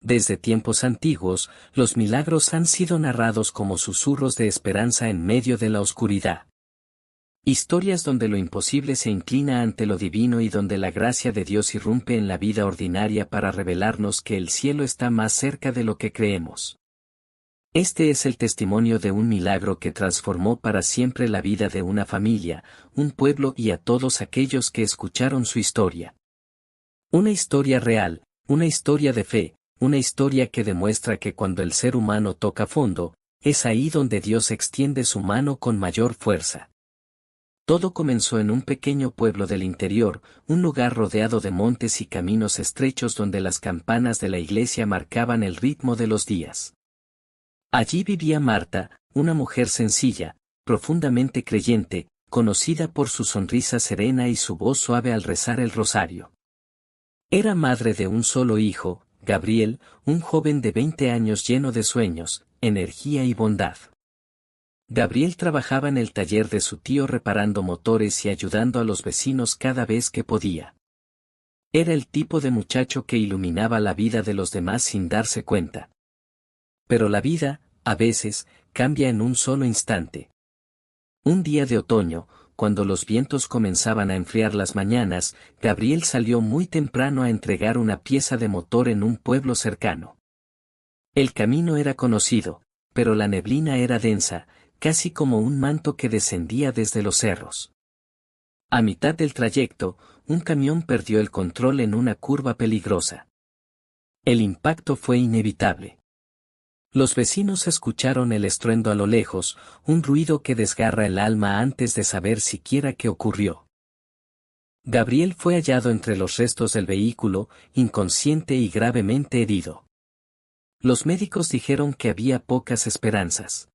Desde tiempos antiguos, los milagros han sido narrados como susurros de esperanza en medio de la oscuridad. Historias donde lo imposible se inclina ante lo divino y donde la gracia de Dios irrumpe en la vida ordinaria para revelarnos que el cielo está más cerca de lo que creemos. Este es el testimonio de un milagro que transformó para siempre la vida de una familia, un pueblo y a todos aquellos que escucharon su historia. Una historia real, una historia de fe, una historia que demuestra que cuando el ser humano toca fondo, es ahí donde Dios extiende su mano con mayor fuerza. Todo comenzó en un pequeño pueblo del interior, un lugar rodeado de montes y caminos estrechos donde las campanas de la iglesia marcaban el ritmo de los días. Allí vivía Marta, una mujer sencilla, profundamente creyente, conocida por su sonrisa serena y su voz suave al rezar el rosario. Era madre de un solo hijo, Gabriel, un joven de 20 años lleno de sueños, energía y bondad. Gabriel trabajaba en el taller de su tío reparando motores y ayudando a los vecinos cada vez que podía. Era el tipo de muchacho que iluminaba la vida de los demás sin darse cuenta. Pero la vida, a veces, cambia en un solo instante. Un día de otoño, cuando los vientos comenzaban a enfriar las mañanas, Gabriel salió muy temprano a entregar una pieza de motor en un pueblo cercano. El camino era conocido, pero la neblina era densa, casi como un manto que descendía desde los cerros. A mitad del trayecto, un camión perdió el control en una curva peligrosa. El impacto fue inevitable. Los vecinos escucharon el estruendo a lo lejos, un ruido que desgarra el alma antes de saber siquiera qué ocurrió. Gabriel fue hallado entre los restos del vehículo, inconsciente y gravemente herido. Los médicos dijeron que había pocas esperanzas.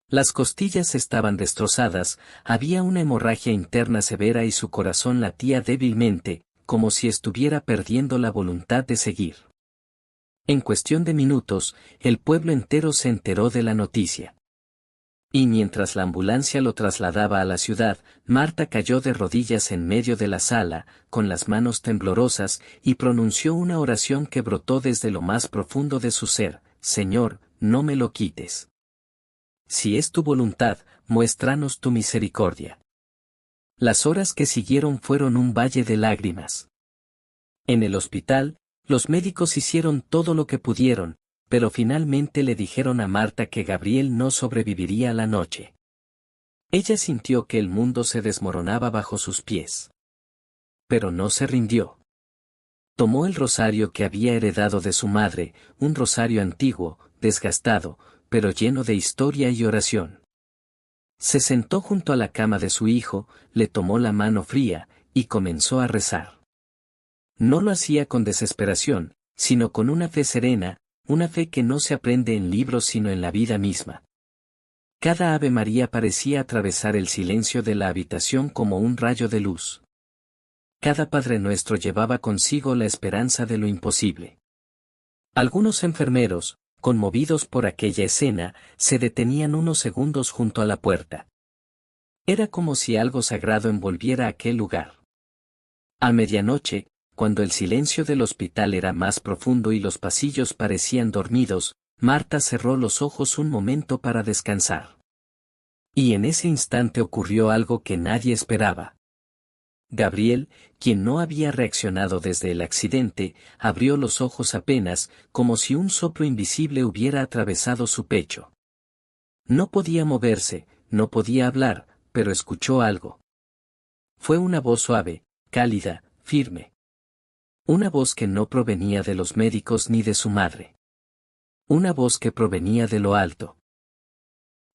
Las costillas estaban destrozadas, había una hemorragia interna severa y su corazón latía débilmente, como si estuviera perdiendo la voluntad de seguir. En cuestión de minutos, el pueblo entero se enteró de la noticia. Y mientras la ambulancia lo trasladaba a la ciudad, Marta cayó de rodillas en medio de la sala, con las manos temblorosas, y pronunció una oración que brotó desde lo más profundo de su ser: Señor, no me lo quites. Si es tu voluntad, muéstranos tu misericordia. Las horas que siguieron fueron un valle de lágrimas. En el hospital, los médicos hicieron todo lo que pudieron, pero finalmente le dijeron a Marta que Gabriel no sobreviviría a la noche. Ella sintió que el mundo se desmoronaba bajo sus pies. Pero no se rindió. Tomó el rosario que había heredado de su madre, un rosario antiguo, desgastado, pero lleno de historia y oración. Se sentó junto a la cama de su hijo, le tomó la mano fría, y comenzó a rezar. No lo hacía con desesperación, sino con una fe serena, una fe que no se aprende en libros sino en la vida misma. Cada Ave María parecía atravesar el silencio de la habitación como un rayo de luz. Cada Padre Nuestro llevaba consigo la esperanza de lo imposible. Algunos enfermeros, conmovidos por aquella escena, se detenían unos segundos junto a la puerta. Era como si algo sagrado envolviera aquel lugar. A medianoche, cuando el silencio del hospital era más profundo y los pasillos parecían dormidos, Marta cerró los ojos un momento para descansar. Y en ese instante ocurrió algo que nadie esperaba. Gabriel, quien no había reaccionado desde el accidente, abrió los ojos apenas, como si un soplo invisible hubiera atravesado su pecho. No podía moverse, no podía hablar, pero escuchó algo. Fue una voz suave, cálida, firme. Una voz que no provenía de los médicos ni de su madre. Una voz que provenía de lo alto.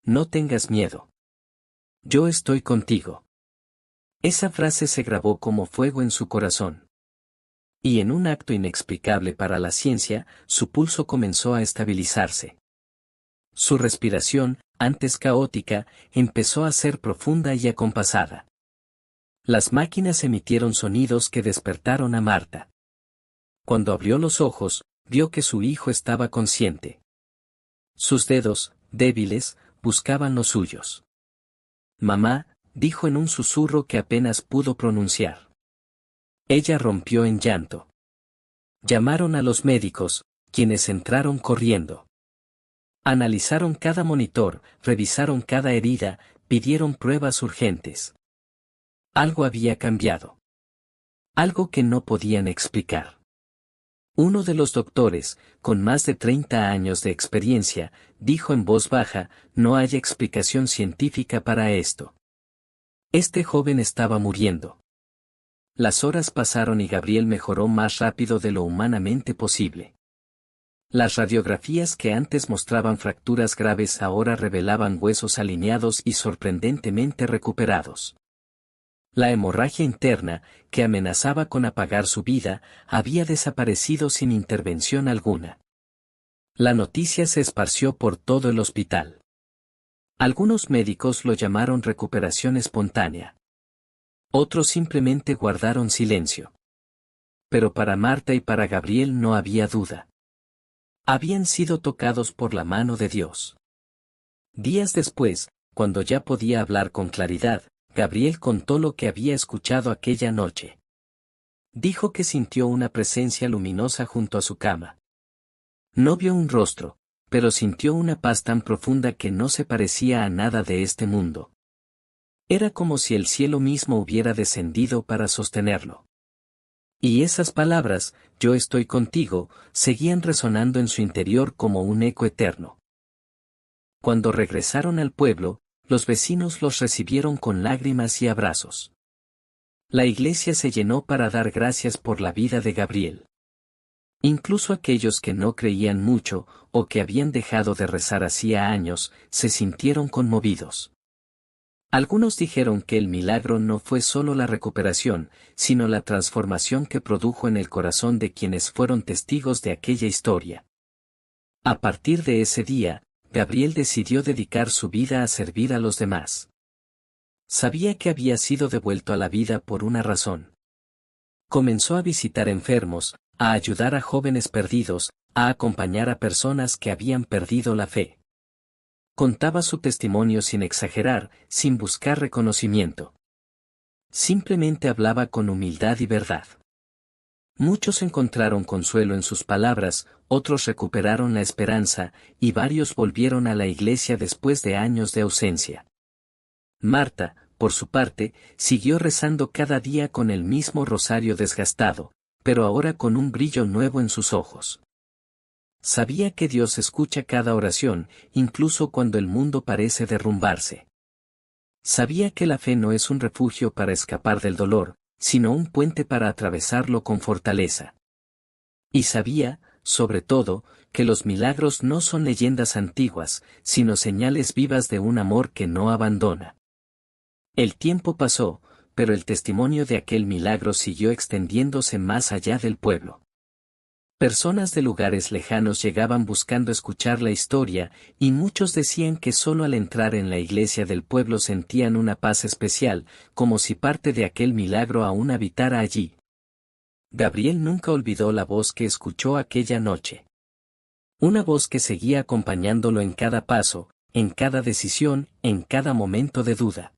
No tengas miedo. Yo estoy contigo. Esa frase se grabó como fuego en su corazón. Y en un acto inexplicable para la ciencia, su pulso comenzó a estabilizarse. Su respiración, antes caótica, empezó a ser profunda y acompasada. Las máquinas emitieron sonidos que despertaron a Marta. Cuando abrió los ojos, vio que su hijo estaba consciente. Sus dedos, débiles, buscaban los suyos. Mamá, dijo en un susurro que apenas pudo pronunciar. Ella rompió en llanto. Llamaron a los médicos, quienes entraron corriendo. Analizaron cada monitor, revisaron cada herida, pidieron pruebas urgentes. Algo había cambiado. Algo que no podían explicar. Uno de los doctores, con más de 30 años de experiencia, dijo en voz baja: no hay explicación científica para esto. Este joven estaba muriendo. Las horas pasaron y Gabriel mejoró más rápido de lo humanamente posible. Las radiografías que antes mostraban fracturas graves ahora revelaban huesos alineados y sorprendentemente recuperados. La hemorragia interna, que amenazaba con apagar su vida, había desaparecido sin intervención alguna. La noticia se esparció por todo el hospital. Algunos médicos lo llamaron recuperación espontánea. Otros simplemente guardaron silencio. Pero para Marta y para Gabriel no había duda. Habían sido tocados por la mano de Dios. Días después, cuando ya podía hablar con claridad, Gabriel contó lo que había escuchado aquella noche. Dijo que sintió una presencia luminosa junto a su cama. No vio un rostro, pero sintió una paz tan profunda que no se parecía a nada de este mundo. Era como si el cielo mismo hubiera descendido para sostenerlo. Y esas palabras, yo estoy contigo, seguían resonando en su interior como un eco eterno. Cuando regresaron al pueblo, los vecinos los recibieron con lágrimas y abrazos. La iglesia se llenó para dar gracias por la vida de Gabriel. Incluso aquellos que no creían mucho, o que habían dejado de rezar hacía años, se sintieron conmovidos. Algunos dijeron que el milagro no fue solo la recuperación, sino la transformación que produjo en el corazón de quienes fueron testigos de aquella historia. A partir de ese día, Gabriel decidió dedicar su vida a servir a los demás. Sabía que había sido devuelto a la vida por una razón. Comenzó a visitar enfermos, a ayudar a jóvenes perdidos, a acompañar a personas que habían perdido la fe. Contaba su testimonio sin exagerar, sin buscar reconocimiento. Simplemente hablaba con humildad y verdad. Muchos encontraron consuelo en sus palabras, otros recuperaron la esperanza, y varios volvieron a la iglesia después de años de ausencia. Marta, por su parte, siguió rezando cada día con el mismo rosario desgastado, pero ahora con un brillo nuevo en sus ojos. Sabía que Dios escucha cada oración, incluso cuando el mundo parece derrumbarse. Sabía que la fe no es un refugio para escapar del dolor, sino un puente para atravesarlo con fortaleza. Y sabía, sobre todo, que los milagros no son leyendas antiguas, sino señales vivas de un amor que no abandona. El tiempo pasó, pero el testimonio de aquel milagro siguió extendiéndose más allá del pueblo. Personas de lugares lejanos llegaban buscando escuchar la historia, y muchos decían que solo al entrar en la iglesia del pueblo sentían una paz especial, como si parte de aquel milagro aún habitara allí. Gabriel nunca olvidó la voz que escuchó aquella noche. Una voz que seguía acompañándolo en cada paso, en cada decisión, en cada momento de duda.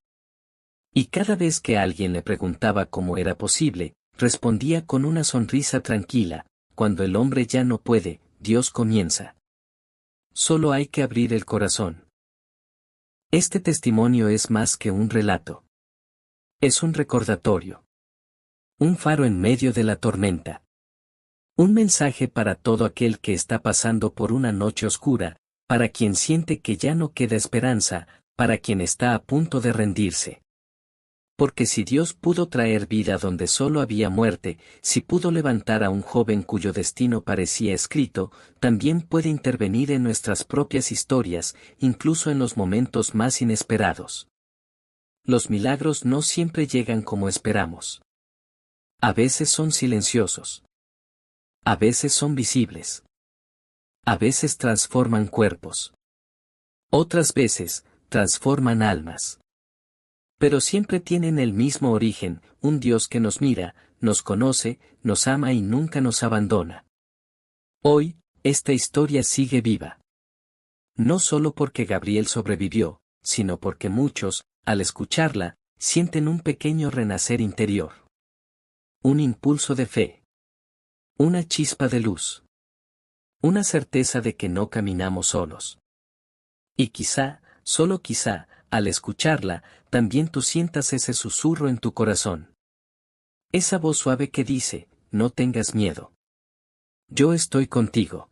Y cada vez que alguien le preguntaba cómo era posible, respondía con una sonrisa tranquila: cuando el hombre ya no puede, Dios comienza. Solo hay que abrir el corazón. Este testimonio es más que un relato. Es un recordatorio. Un faro en medio de la tormenta. Un mensaje para todo aquel que está pasando por una noche oscura, para quien siente que ya no queda esperanza, para quien está a punto de rendirse. Porque si Dios pudo traer vida donde solo había muerte, si pudo levantar a un joven cuyo destino parecía escrito, también puede intervenir en nuestras propias historias, incluso en los momentos más inesperados. Los milagros no siempre llegan como esperamos. A veces son silenciosos. A veces son visibles. A veces transforman cuerpos. Otras veces, transforman almas. Pero siempre tienen el mismo origen: un Dios que nos mira, nos conoce, nos ama y nunca nos abandona. Hoy, esta historia sigue viva. No solo porque Gabriel sobrevivió, sino porque muchos, al escucharla, sienten un pequeño renacer interior. Un impulso de fe. Una chispa de luz. Una certeza de que no caminamos solos. Y quizá, solo quizá, al escucharla, también tú sientas ese susurro en tu corazón. Esa voz suave que dice, no tengas miedo. Yo estoy contigo.